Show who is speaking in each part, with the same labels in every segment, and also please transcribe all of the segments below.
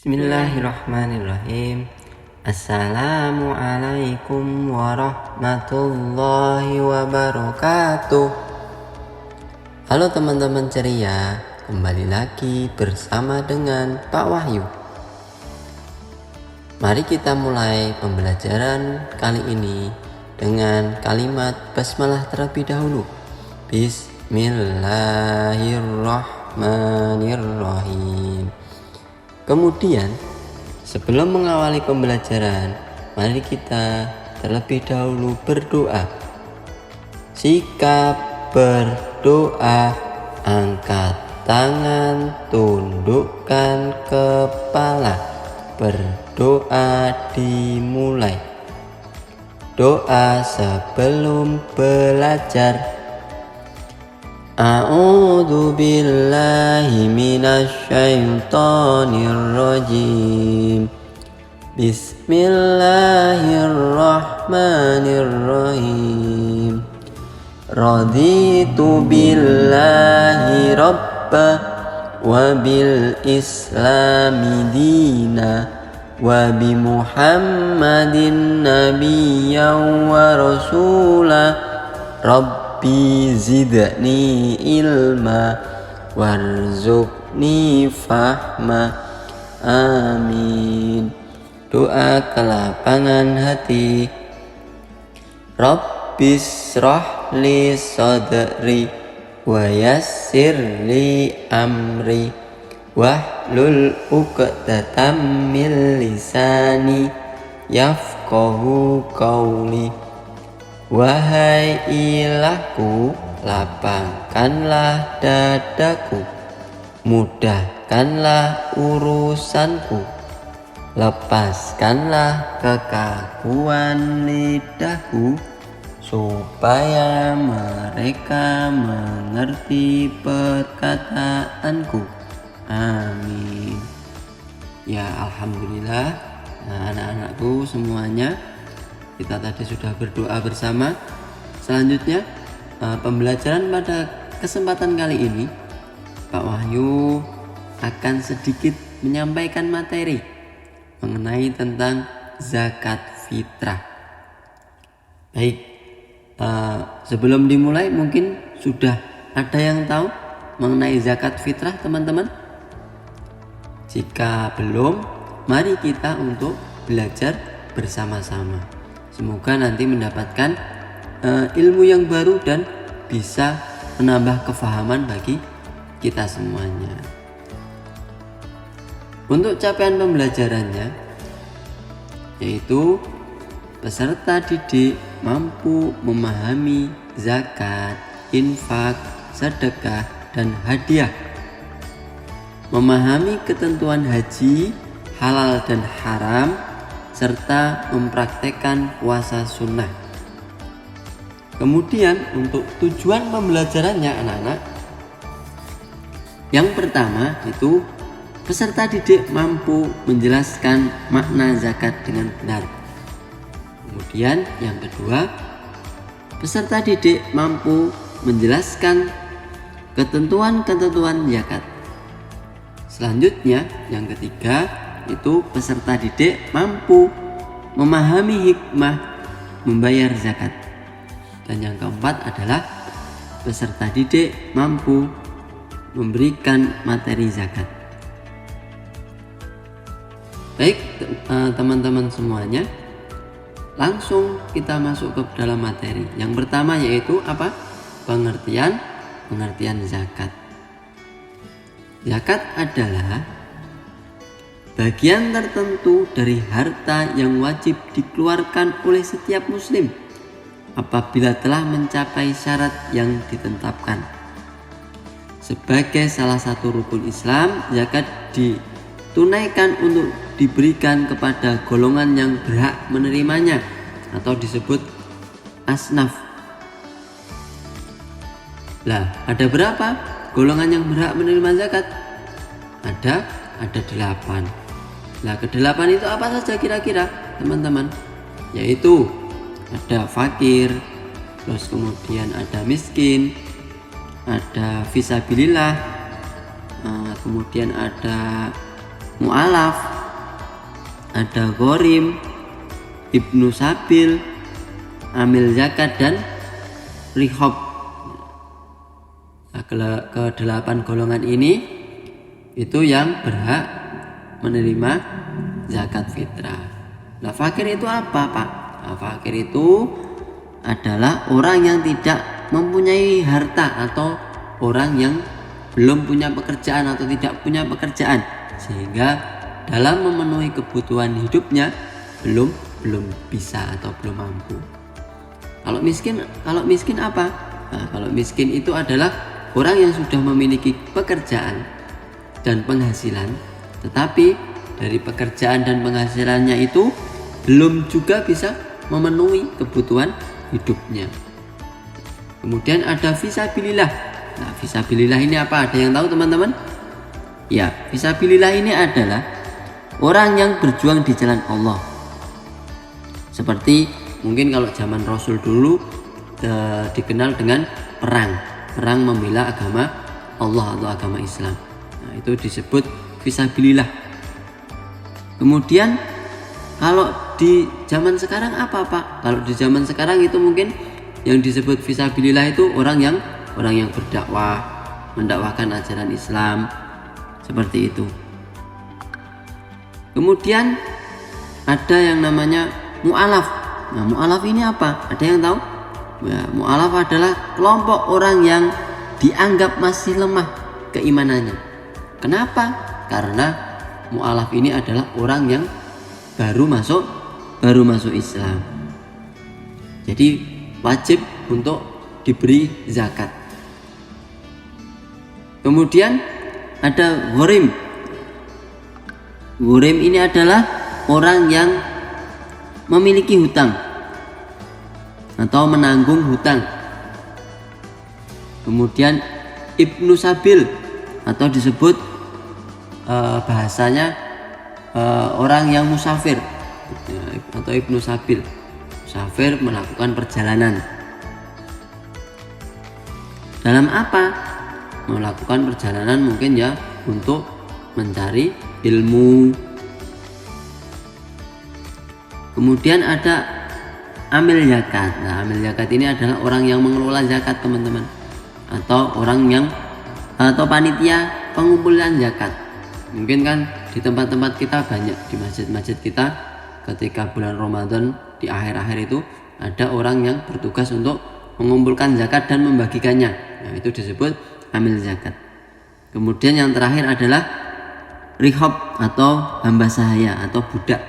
Speaker 1: Bismillahirrahmanirrahim. Assalamualaikum warahmatullahi wabarakatuh. Halo teman-teman ceria, kembali lagi bersama dengan Pak Wahyu. Mari kita mulai pembelajaran kali ini dengan kalimat basmalah terlebih dahulu. Bismillahirrahmanirrahim. Kemudian, sebelum mengawali pembelajaran, mari kita terlebih dahulu berdoa. Sikap berdoa, angkat tangan, tundukkan kepala. Berdoa dimulai. Doa sebelum belajar. A'udzu billahi minasy syaithanir rajim. Bismillahirrahmanirrahim. Raditu billahi rabba wa bil islami dina wa bi Muhammadin nabiyyan wa rasula. Rabbi zidni ilma warzuqni fahma. Amin. Doa kelapangan hati. Rabbi shrah li sadri wa yassir li amri wahlul 'uqdatam min lisani yafqahu qawli. Wahai ilahku, lapangkanlah dadaku, mudahkanlah urusanku, lepaskanlah kekaguan lidahku, supaya mereka mengerti perkataanku. Amin. Ya, alhamdulillah. Nah, anak-anakku semuanya, kita tadi sudah berdoa bersama. Selanjutnya, pembelajaran pada kesempatan kali ini, Pak Wahyu akan sedikit menyampaikan materi mengenai tentang zakat fitrah. Baik, sebelum dimulai mungkin sudah ada yang tahu mengenai zakat fitrah, teman-teman? Jika belum, mari kita untuk belajar bersama-sama. Semoga nanti mendapatkan ilmu yang baru dan bisa menambah kefahaman bagi kita semuanya. Untuk capaian pembelajarannya, yaitu peserta didik mampu memahami zakat, infak, sedekah, dan hadiah, memahami ketentuan haji, halal dan haram, serta mempraktekkan puasa sunnah. Kemudian untuk tujuan pembelajarannya anak-anak, yang pertama itu peserta didik mampu menjelaskan makna zakat dengan benar. Kemudian yang kedua, peserta didik mampu menjelaskan ketentuan-ketentuan zakat. Selanjutnya yang ketiga, itu peserta didik mampu memahami hikmah membayar zakat. Dan yang keempat adalah peserta didik mampu memberikan materi zakat. Baik, teman-teman semuanya, langsung kita masuk ke dalam materi. Yang pertama yaitu apa? Pengertian zakat. Zakat adalah bagian tertentu dari harta yang wajib dikeluarkan oleh setiap muslim apabila telah mencapai syarat yang ditetapkan. Sebagai salah satu rukun Islam, zakat ditunaikan untuk diberikan kepada golongan yang berhak menerimanya atau disebut asnaf. Lah, ada berapa golongan yang berhak menerima zakat? Ada 8. Nah, ke-8 itu apa saja kira-kira, teman-teman? Yaitu ada fakir, terus kemudian ada miskin, ada fisabilillah, kemudian ada mu'alaf, ada ghorim, ibnu sabil, amil zakat, dan rihob. Nah, ke-8 golongan ini itu yang berhak menerima zakat fitrah. Nah, fakir itu apa, Pak? Nah, fakir itu adalah orang yang tidak mempunyai harta atau orang yang belum punya pekerjaan atau tidak punya pekerjaan, sehingga dalam memenuhi kebutuhan hidupnya belum bisa atau belum mampu. Kalau miskin apa? Nah, kalau miskin itu adalah orang yang sudah memiliki pekerjaan dan penghasilan, tetapi dari pekerjaan dan penghasilannya itu belum juga bisa memenuhi kebutuhan hidupnya. Kemudian ada fisabilillah. Nah, fisabilillah ini apa? Ada yang tahu, teman-teman? Ya, fisabilillah ini adalah orang yang berjuang di jalan Allah. Seperti mungkin kalau zaman Rasul dulu dikenal dengan perang membela agama Allah atau agama Islam. Nah, itu disebut fisabilillah. Kemudian kalau di zaman sekarang apa, Pak? Kalau di zaman sekarang itu mungkin yang disebut fisabilillah itu orang yang berdakwah, mendakwahkan ajaran Islam, seperti itu. Kemudian ada yang namanya mu'alaf. Nah, mu'alaf ini apa? Ada yang tahu? Ya, mu'alaf adalah kelompok orang yang dianggap masih lemah keimanannya. Kenapa? Karena mu'alaf ini adalah orang yang baru masuk Islam. Jadi wajib untuk diberi zakat. Kemudian ada ghorim. Ghorim ini adalah orang yang memiliki hutang atau menanggung hutang. Kemudian ibnu sabil atau disebut bahasanya orang yang musafir atau ibnu sabil. Musafir melakukan perjalanan. Dalam apa? Melakukan perjalanan mungkin ya untuk mencari ilmu. Kemudian ada amil zakat. Nah, amil zakat ini adalah orang yang mengelola zakat, teman-teman, atau panitia pengumpulan zakat. Mungkin kan di tempat-tempat kita banyak, di masjid-masjid kita ketika bulan Ramadan di akhir-akhir itu ada orang yang bertugas untuk mengumpulkan zakat dan membagikannya. Nah, itu disebut amil zakat. Kemudian yang terakhir adalah rihob atau hamba sahaya atau budak.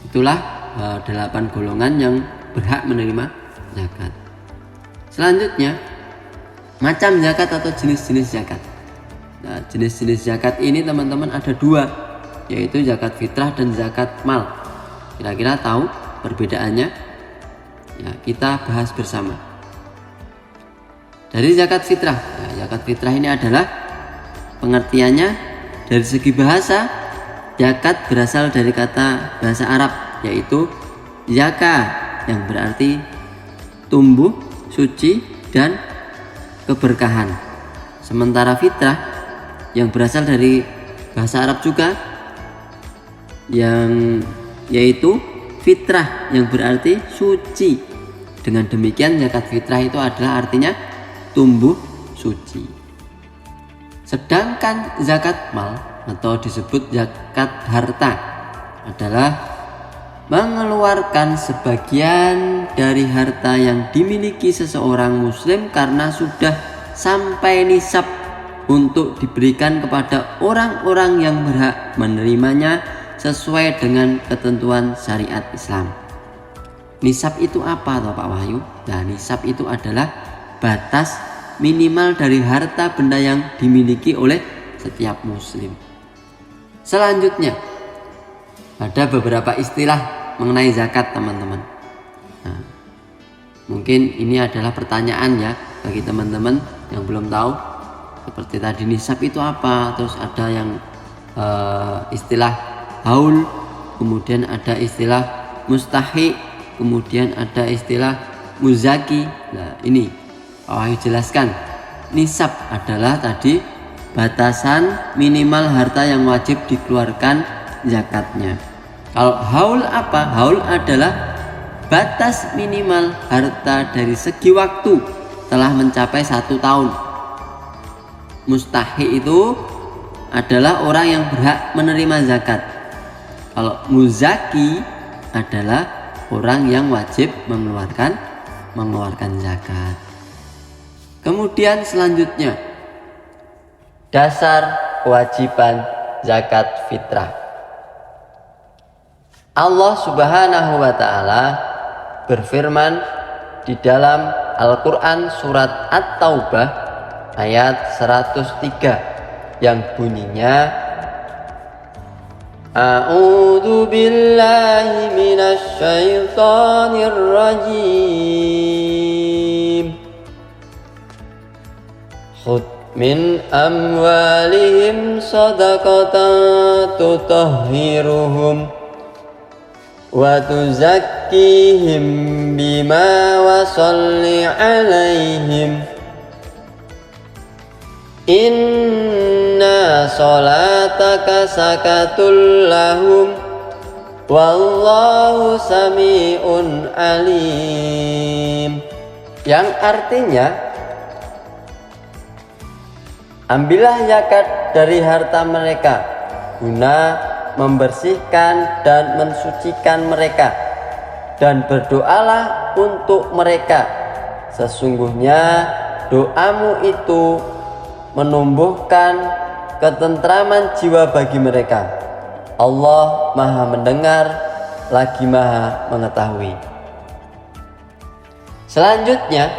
Speaker 1: Itulah 8 golongan yang berhak menerima zakat. Selanjutnya, macam zakat atau jenis-jenis zakat. Nah, jenis-jenis zakat ini, teman-teman, ada 2, yaitu zakat fitrah dan zakat mal. Kira-kira tahu perbedaannya? Ya, kita bahas bersama. Dari zakat fitrah. Nah, zakat fitrah ini adalah pengertiannya dari segi bahasa. Zakat berasal dari kata bahasa Arab, yaitu zaka, yang berarti tumbuh, suci, dan keberkahan. Sementara fitrah yang berasal dari bahasa Arab juga, yang yaitu fitrah, yang berarti suci. Dengan demikian zakat fitrah itu adalah artinya tumbuh suci. Sedangkan zakat mal atau disebut zakat harta adalah mengeluarkan sebagian dari harta yang dimiliki seseorang muslim karena sudah sampai nisab untuk diberikan kepada orang-orang yang berhak menerimanya sesuai dengan ketentuan syariat Islam. Nisab itu apa toh Pak Wahyu? Nah, nisab itu adalah batas minimal dari harta benda yang dimiliki oleh setiap muslim. Selanjutnya, ada beberapa istilah mengenai zakat, teman-teman. Nah, mungkin ini adalah pertanyaan ya bagi teman-teman yang belum tahu. Seperti tadi, nisab itu apa? Terus ada yang istilah haul, kemudian ada istilah mustahi, kemudian ada istilah muzaki. Nah, ini Pak Wahyu jelaskan. Nisab adalah tadi batasan minimal harta yang wajib dikeluarkan zakatnya. Kalau haul apa? Haul adalah batas minimal harta dari segi waktu telah mencapai 1 tahun. Mustahiq itu adalah orang yang berhak menerima zakat. Kalau muzaki adalah orang yang wajib mengeluarkan zakat. Kemudian selanjutnya, dasar kewajiban zakat fitrah. Allah Subhanahu wa taala berfirman di dalam Al-Qur'an surat At-Taubah ayat 103 yang bunyinya, A'udzu billahi minasy syaithanir rajim. Khudh min amwalihim shadaqatan tutahhiruhum wa tuzakkihim bima wa shalli alaihim inna sholataka sakatul lahum wallahu sami'un alim. Yang artinya, ambillah zakat dari harta mereka guna membersihkan dan mensucikan mereka, dan berdoalah untuk mereka. Sesungguhnya doamu itu menumbuhkan ketentraman jiwa bagi mereka. Allah Maha mendengar lagi Maha mengetahui. Selanjutnya,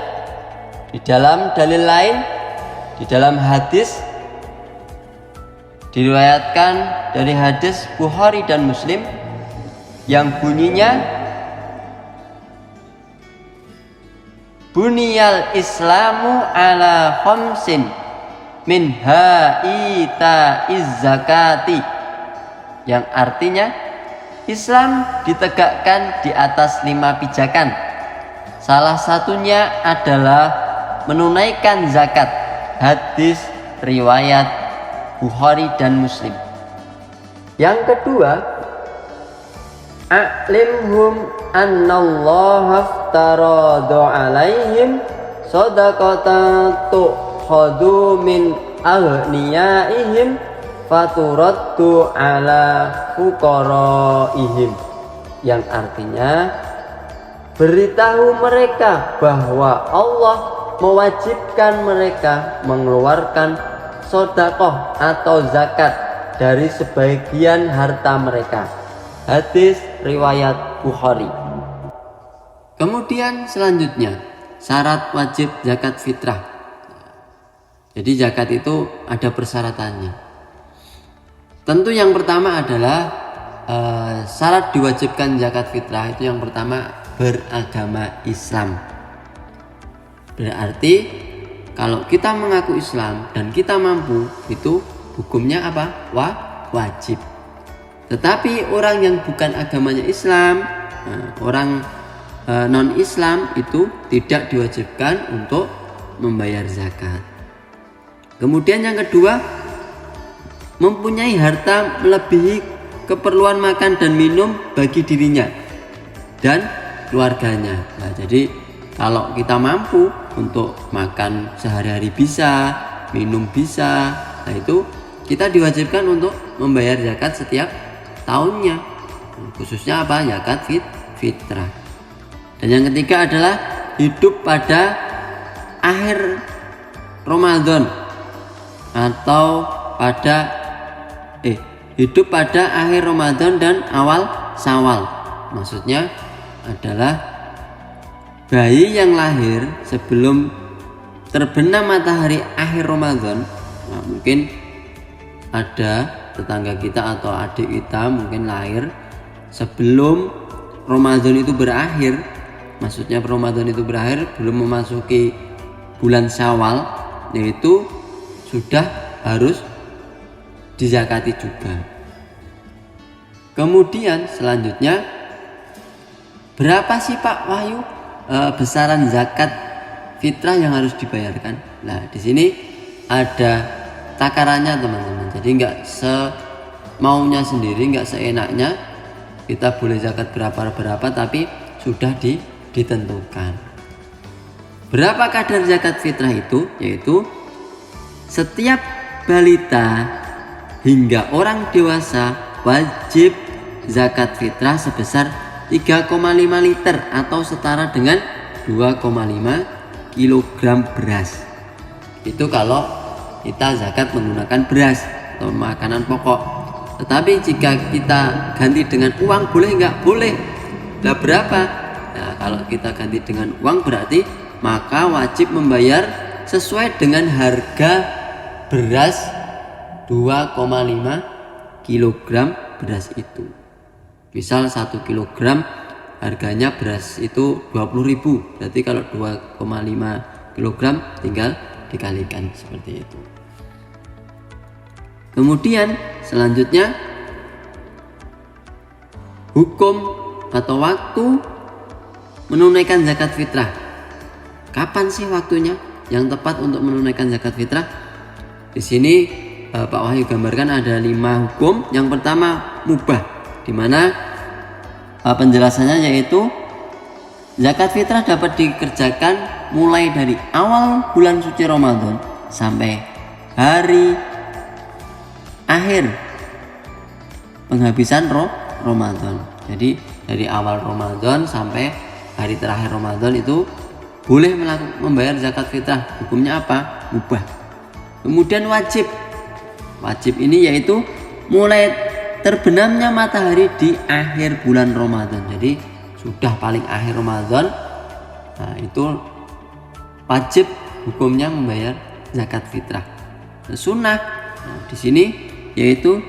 Speaker 1: di dalam dalil lain, di dalam hadis diriwayatkan dari hadis Bukhari dan Muslim yang bunyinya, Buniyal Islamu ala khamsin minha ita'iz zakati, yang artinya Islam ditegakkan di atas 5 pijakan. Salah satunya adalah menunaikan zakat. Hadis riwayat Bukhari dan Muslim. Yang kedua, a'limhum annallaha aftarada alaihim shadaqatan tukhadu min aghniyaihim faturaddu ala fuqaraihim, yang artinya beritahu mereka bahwa Allah mewajibkan mereka mengeluarkan sedekah atau zakat dari sebagian harta mereka. Hadis riwayat Bukhari. Kemudian selanjutnya, syarat wajib zakat fitrah. Jadi zakat itu ada persyaratannya. Tentu yang pertama adalah syarat diwajibkan zakat fitrah itu yang pertama beragama Islam. Berarti kalau kita mengaku Islam dan kita mampu, itu hukumnya apa? Wajib. Tetapi orang yang bukan agamanya Islam, orang non-Islam itu tidak diwajibkan untuk membayar zakat. Kemudian yang kedua, mempunyai harta melebihi keperluan makan dan minum bagi dirinya dan keluarganya. Nah, jadi kalau kita mampu untuk makan sehari-hari bisa, minum bisa, nah itu kita diwajibkan untuk membayar zakat setiap tahunnya. Khususnya apa? Zakat fitrah. Dan yang ketiga adalah hidup pada akhir Ramadan atau hidup pada akhir Ramadan dan awal Syawal. Maksudnya adalah bayi yang lahir sebelum terbenam matahari akhir Ramadan. Nah, mungkin ada tetangga kita atau adik kita mungkin lahir sebelum Ramadan itu berakhir. Maksudnya Ramadan itu berakhir belum memasuki bulan Syawal, yaitu sudah harus dizakati juga. Kemudian selanjutnya, berapa sih Pak Wahyu besaran zakat fitrah yang harus dibayarkan? Nah, di sini ada takarannya teman-teman. Jadi enggak maunya sendiri, nggak seenaknya kita boleh zakat berapa tapi sudah ditentukan. Berapa kadar zakat fitrah itu? Yaitu setiap balita hingga orang dewasa wajib zakat fitrah sebesar 3,5 liter atau setara dengan 2,5 kilogram beras. Itu kalau kita zakat menggunakan beras atau makanan pokok. Tetapi jika kita ganti dengan uang boleh nggak? Boleh. Nah, berapa? Nah, kalau kita ganti dengan uang berarti maka wajib membayar sesuai dengan harga beras 2,5 kilogram beras itu. Misal 1 kilogram harganya beras itu 20.000, berarti kalau 2,5 kilogram tinggal dikalikan seperti itu. Kemudian selanjutnya hukum atau waktu menunaikan zakat fitrah. Kapan sih waktunya yang tepat untuk menunaikan zakat fitrah? Di sini Pak Wahyu gambarkan ada 5 hukum. Yang pertama mubah, di mana penjelasannya yaitu zakat fitrah dapat dikerjakan mulai dari awal bulan suci Ramadan sampai hari akhir penghabisan Ramadan. Jadi dari awal Ramadan sampai hari terakhir Ramadan itu boleh membayar zakat fitrah. Hukumnya apa? Mubah. Kemudian wajib. Wajib ini yaitu mulai terbenamnya matahari di akhir bulan Ramadan. Jadi sudah paling akhir Ramadan, nah itu wajib hukumnya membayar zakat fitrah. Sunnah, nah, di sini yaitu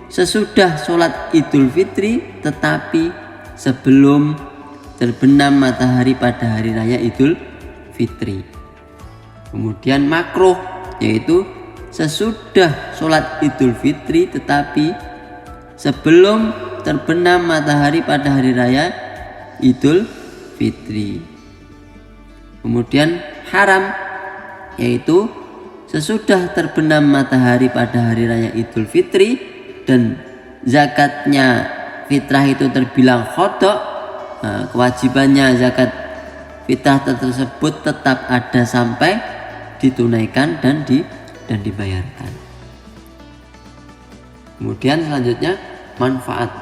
Speaker 1: sesudah sholat Idul Fitri tetapi sebelum terbenam matahari pada hari raya Idul Fitri. Kemudian makruh yaitu sesudah sholat Idul Fitri tetapi sebelum terbenam matahari pada hari raya Idul Fitri. Kemudian haram yaitu sesudah terbenam matahari pada hari raya Idul Fitri dan zakatnya fitrah itu terbilang qadha, kewajibannya zakat fitrah tersebut tetap ada sampai ditunaikan dan dibayarkan. Kemudian selanjutnya manfaat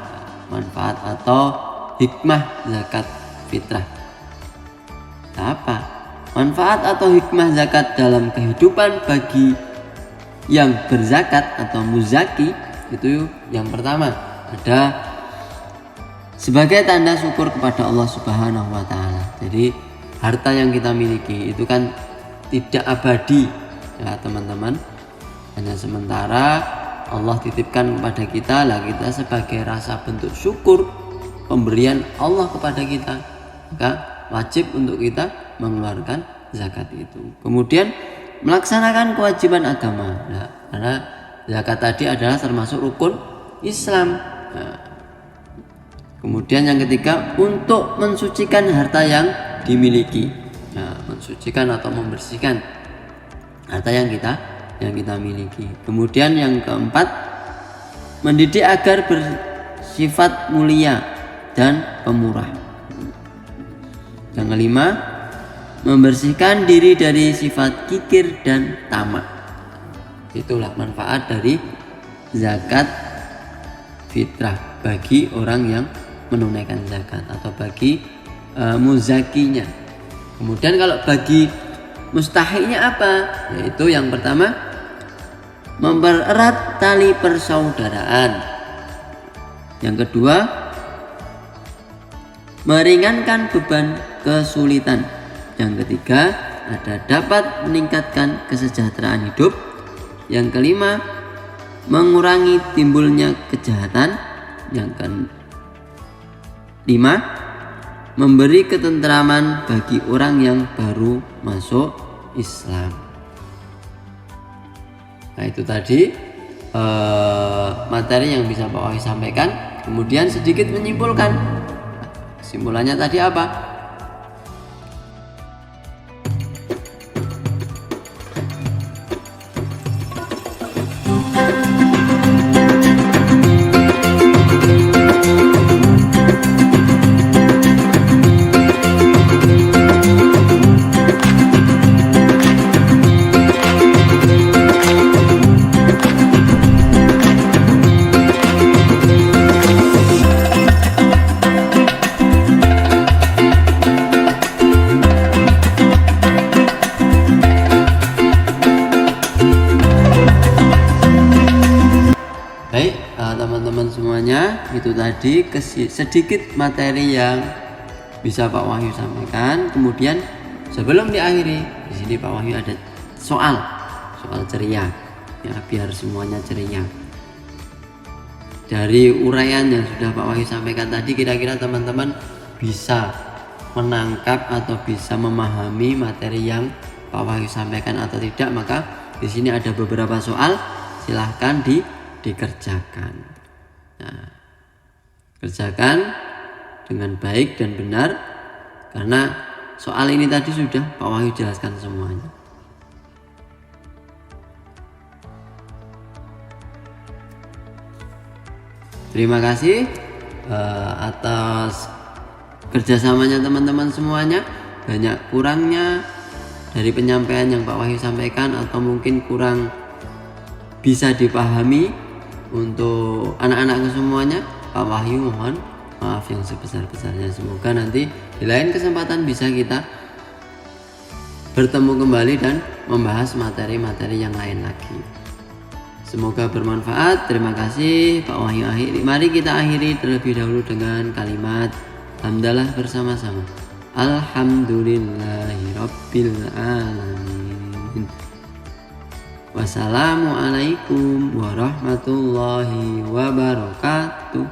Speaker 1: atau hikmah zakat fitrah. Apa? Manfaat atau hikmah zakat dalam kehidupan bagi yang berzakat atau muzaki itu yang pertama ada sebagai tanda syukur kepada Allah Subhanahu wa taala. Jadi harta yang kita miliki itu kan tidak abadi ya teman-teman, hanya sementara. Allah titipkan kepada kita lah, kita sebagai rasa bentuk syukur pemberian Allah kepada kita, maka wajib untuk kita mengeluarkan zakat itu. Kemudian melaksanakan kewajiban agama. Nah, karena zakat tadi adalah termasuk rukun Islam. Nah, kemudian yang ketiga untuk mensucikan harta yang dimiliki. Nah, mensucikan atau membersihkan harta yang kita miliki. Kemudian yang keempat mendidik agar bersifat mulia dan pemurah. Yang kelima membersihkan diri dari sifat kikir dan tamak. Itulah manfaat dari zakat fitrah bagi orang yang menunaikan zakat atau bagi muzakinya. Kemudian kalau bagi mustahiknya apa? Yaitu yang pertama mempererat tali persaudaraan. Yang kedua meringankan beban kesulitan. Yang ketiga ada dapat meningkatkan kesejahteraan hidup. Yang kelima mengurangi timbulnya kejahatan. Yang kelima memberi ketentraman bagi orang yang baru masuk Islam. Nah itu tadi materi yang bisa Pak Wahyu sampaikan. Kemudian sedikit menyimpulkan. Kesimpulannya tadi apa? teman-teman semuanya, itu tadi sedikit materi yang bisa Pak Wahyu sampaikan. Kemudian sebelum diakhiri, di sini Pak Wahyu ada soal ceria, ya, biar semuanya ceria. Dari uraian yang sudah Pak Wahyu sampaikan tadi, kira-kira teman-teman bisa menangkap atau bisa memahami materi yang Pak Wahyu sampaikan atau tidak? Maka di sini ada beberapa soal, silahkan dikerjakan. Nah, kerjakan dengan baik dan benar, karena soal ini tadi sudah Pak Wahyu jelaskan semuanya. Terima kasih atas kerjasamanya teman-teman semuanya. Banyak kurangnya dari penyampaian yang Pak Wahyu sampaikan atau mungkin kurang bisa dipahami untuk anak-anakku semuanya, Pak Wahyu mohon maaf yang sebesar-besarnya. Semoga nanti di lain kesempatan bisa kita bertemu kembali dan membahas materi-materi yang lain lagi. Semoga bermanfaat. Terima kasih Pak Wahyu akhiri. Mari kita akhiri terlebih dahulu dengan kalimat hamdalah bersama-sama. Alhamdulillahirabbil alamin. Wassalamualaikum warahmatullahi wabarakatuh.